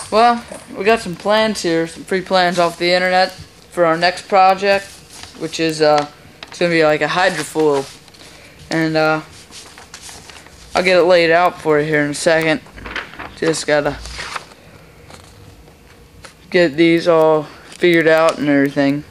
Well, we got some plans here, some free plans off the internet for our next project, which is it's gonna be like a hydrofoil, and I'll get it laid out for you here in a second. Just gotta get these all figured out and everything.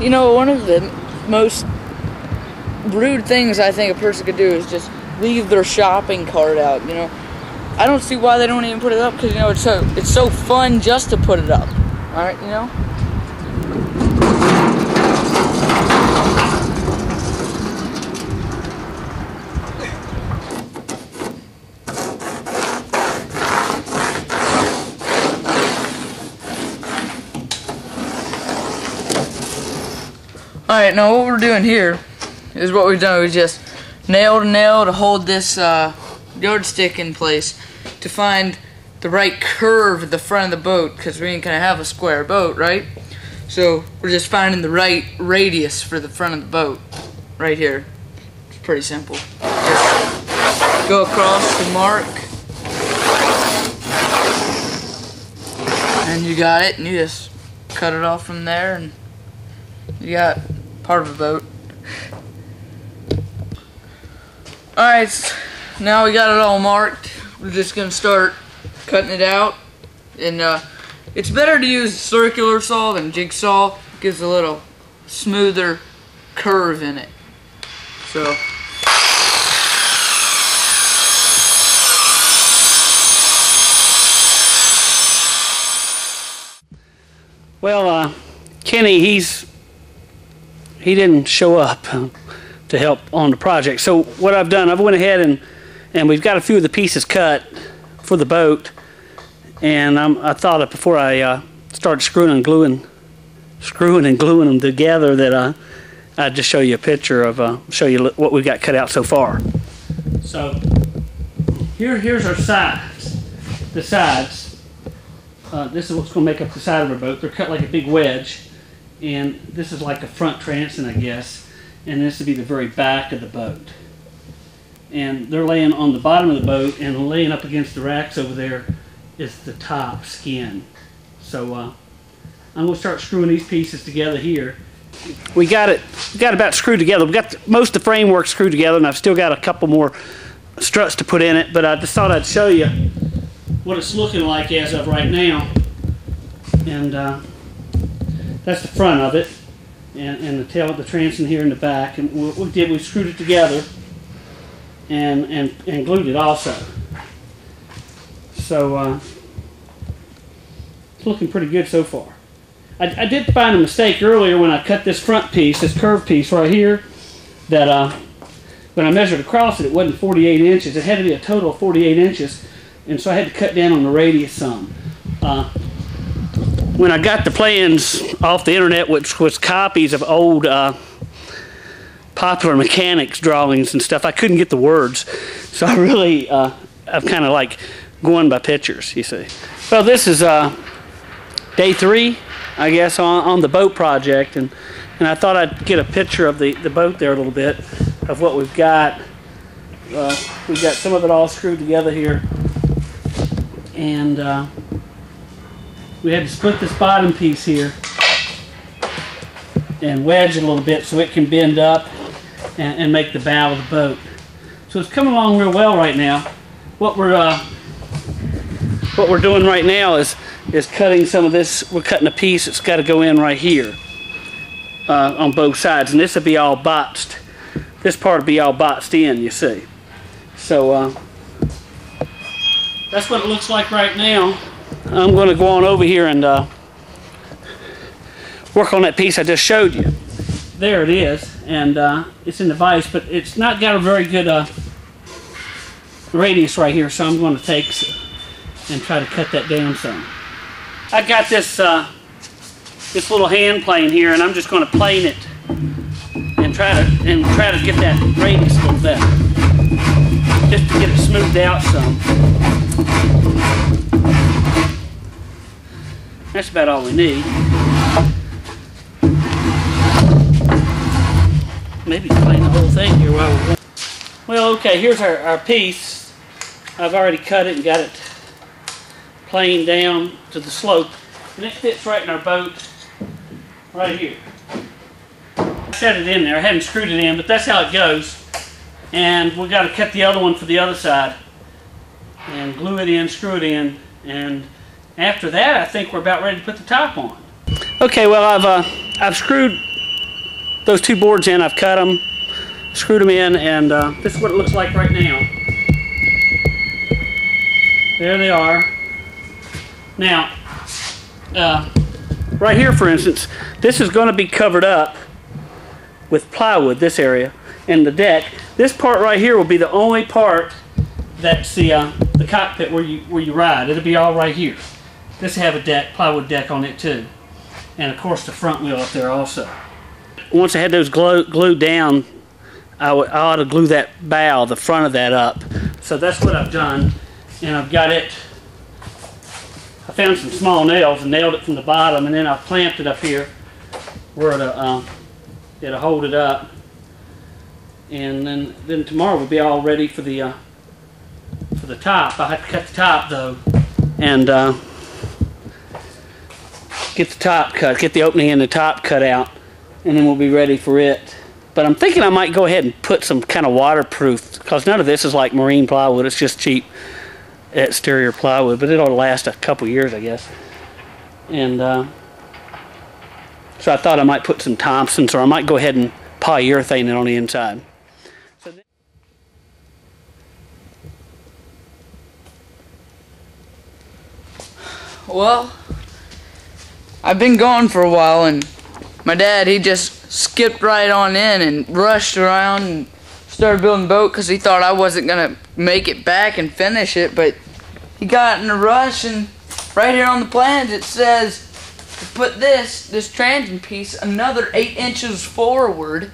You know, one of the most rude things I think a person could do is just leave their shopping cart out, you know. I don't see why they don't even put it up, because, you know, it's so fun just to put it up. Alright, you know? Alright, now what we're doing here is what we've done. We just nailed a nail to hold this yardstick in place to find the right curve at the front of the boat, because we ain't gonna have a square boat, right? So we're just finding the right radius for the front of the boat right here. It's pretty simple. Just go across the mark and you got it, and you just cut it off from there and you got part of a boat. Alright, now we got it all marked. We're just gonna start cutting it out. And it's better to use circular saw than jigsaw. It gives a little smoother curve in it. So well, Kenny, he didn't show up to help on the project. So what I've done, I've went ahead and we've got a few of the pieces cut for the boat, and I thought that before I started screwing and gluing them together that I'd just show you a picture of show you what we've got cut out so far. So here's our sides. The sides. This is what's going to make up the side of our boat. They're cut like a big wedge. And this is like a front transom, I guess, and this would be the very back of the boat. And they're laying on the bottom of the boat, and laying up against the racks over there is the top skin. So I'm going to start screwing these pieces together here. We got about screwed together. We got most of the framework screwed together, and I've still got a couple more struts to put in it, but I just thought I'd show you what it's looking like as of right now. And that's the front of it, and the tail of the transom here in the back. And what we did, we screwed it together and glued it also. So it's looking pretty good so far. I did find a mistake earlier when I cut this front piece, this curved piece right here, that when I measured across it, it wasn't 48 inches. It had to be a total of 48 inches, and so I had to cut down on the radius some. When I got the plans off the internet, which was copies of old popular mechanics drawings and stuff, I couldn't get the words. So I really, I'm kind of like going by pictures, you see. Well, this is day 3, I guess, on the boat project, and I thought I'd get a picture of the boat there a little bit of what we've got. We've got some of it all screwed together here, and we had to split this bottom piece here and wedge it a little bit so it can bend up and make the bow of the boat. So it's coming along real well right now. What we're doing right now is cutting some of this. We're cutting a piece that's got to go in right here on both sides, and this will be all botched. This part will be all botched in, you see. So that's what it looks like right now. I'm going to go on over here and work on that piece I just showed you. There it is, and it's in the vise, but it's not got a very good radius right here, so I'm going to take and try to cut that down some. I got this this little hand plane here, and I'm just going to plane it and try to get that radius a little better, just to get it smoothed out some. That's about all we need. Maybe plane the whole thing here while we're going. Well, okay, here's our piece. I've already cut it and got it planed down to the slope, and it fits right in our boat right here. I set it in there. I hadn't screwed it in, but that's how it goes. And we've got to cut the other one for the other side and glue it in, screw it in, and after that I think we're about ready to put the top on. Okay, well I've screwed those two boards in. I've cut them, screwed them in, and this is what it looks like right now. There they are. Now, right here, for instance, this is going to be covered up with plywood, this area, and the deck. This part right here will be the only part that's the cockpit where you ride. It'll be all right here. This will have a plywood deck on it too, and of course the front wheel up there also. Once I had those glued down, I ought to glue that bow, the front of that up. So that's what I've done, and I've got it. I found some small nails and nailed it from the bottom, and then I clamped it up here where it'll hold it up. And then tomorrow we'll be all ready for the top. I'll have to cut the top though, and get the top cut, get the opening in the top cut out, and then we'll be ready for it. But I'm thinking I might go ahead and put some kind of waterproof, because none of this is like marine plywood. It's just cheap exterior plywood, but it'll last a couple years, I guess. And so I thought I might put some Thompsons, or I might go ahead and polyurethane it on the inside. Well, I've been gone for a while, and my dad, he just skipped right on in and rushed around and started building the boat because he thought I wasn't going to make it back and finish it, but he got in a rush, and right here on the plans it says to put this transient piece another 8 inches forward.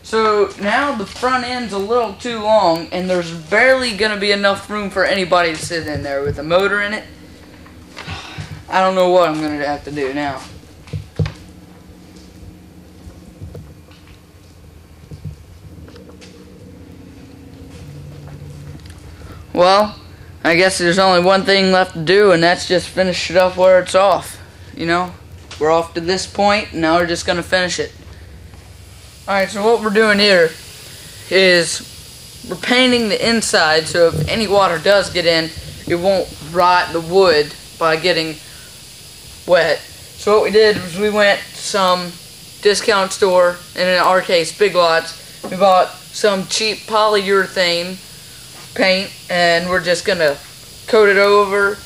So now the front end's a little too long, and there's barely going to be enough room for anybody to sit in there with a motor in it. I don't know what I'm going to have to do now. Well, I guess there's only one thing left to do, and that's just finish it up where it's off. You know, we're off to this point, and now we're just going to finish it. Alright, so what we're doing here is we're painting the inside, so if any water does get in, it won't rot the wood by getting wet. So what we did was we went to some discount store, and in our case Big Lots. We bought some cheap polyurethane paint, and we're just gonna coat it over,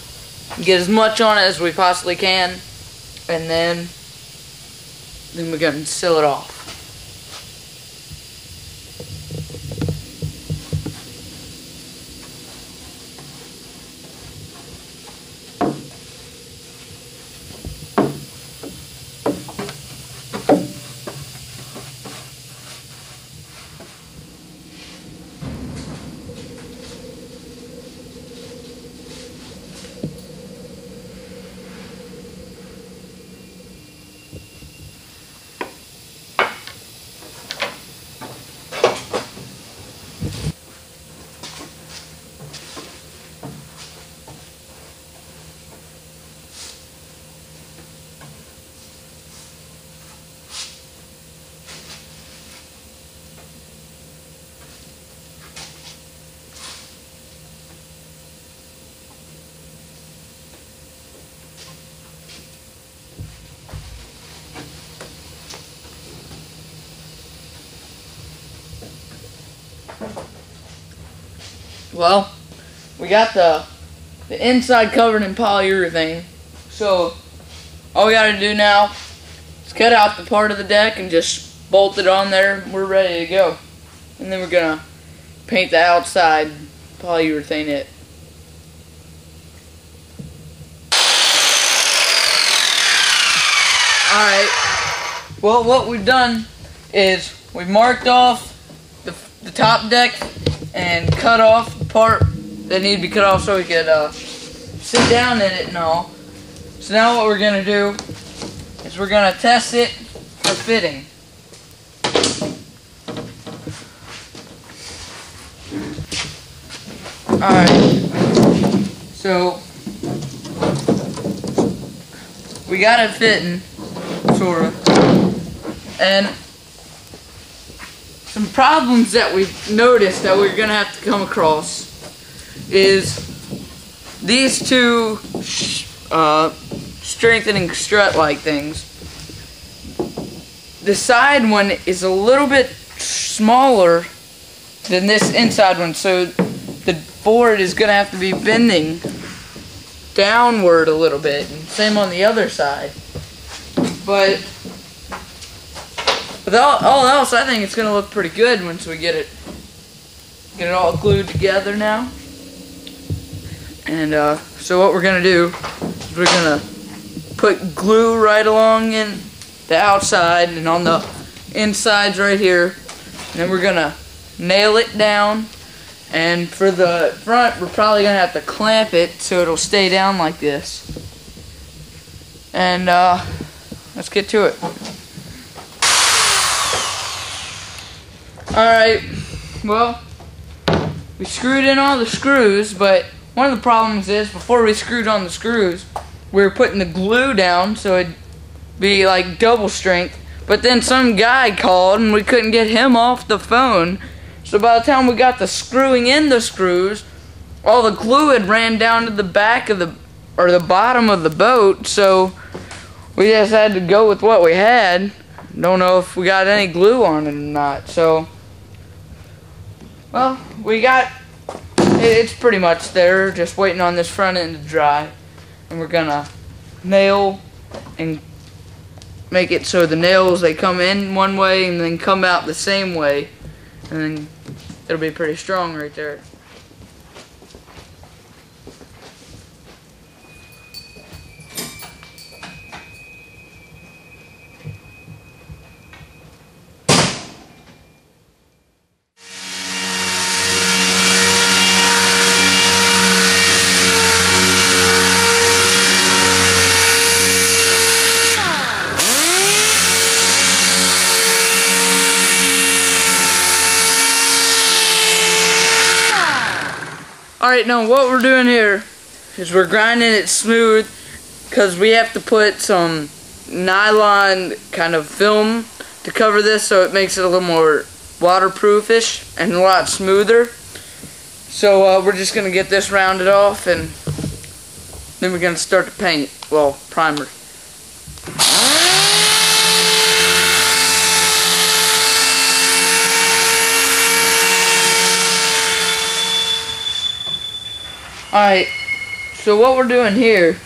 get as much on it as we possibly can, and then we're gonna seal it off. Well, we got the inside covered in polyurethane, so all we gotta do now is cut out the part of the deck and just bolt it on there. We're ready to go. And then we're gonna paint the outside, polyurethane it. Alright, well, what we've done is we marked off the top deck and cut off the part that needed to be cut off so we could sit down in it and all. So now what we're going to do is we're going to test it for fitting. Alright, so we got it fitting, sort of, and some problems that we've noticed that we're going to have to come across is these two strengthening strut-like things. The side one is a little bit smaller than this inside one, so the board is going to have to be bending downward a little bit, and same on the other side. But with all else, I think it's going to look pretty good once we get it all glued together now. And so what we're going to do is we're going to put glue right along in the outside and on the insides right here, and then we're going to nail it down. And for the front, we're probably going to have to clamp it so it'll stay down like this. And let's get to it. Alright, well, we screwed in all the screws, but one of the problems is before we screwed on the screws, we were putting the glue down so it'd be like double strength. But then some guy called and we couldn't get him off the phone. So by the time we got to screwing in the screws, all the glue had ran down to the back of the bottom of the boat. So we just had to go with what we had. Don't know if we got any glue on it or not. So, well, it's pretty much there, just waiting on this front end to dry. And we're gonna nail and make it so the nails, they come in one way and then come out the same way. And then it'll be pretty strong right there. Alright, now what we're doing here is we're grinding it smooth because we have to put some nylon kind of film to cover this so it makes it a little more waterproofish and a lot smoother. So we're just going to get this rounded off and then we're going to start to paint, well, primer. Alright, so what we're doing here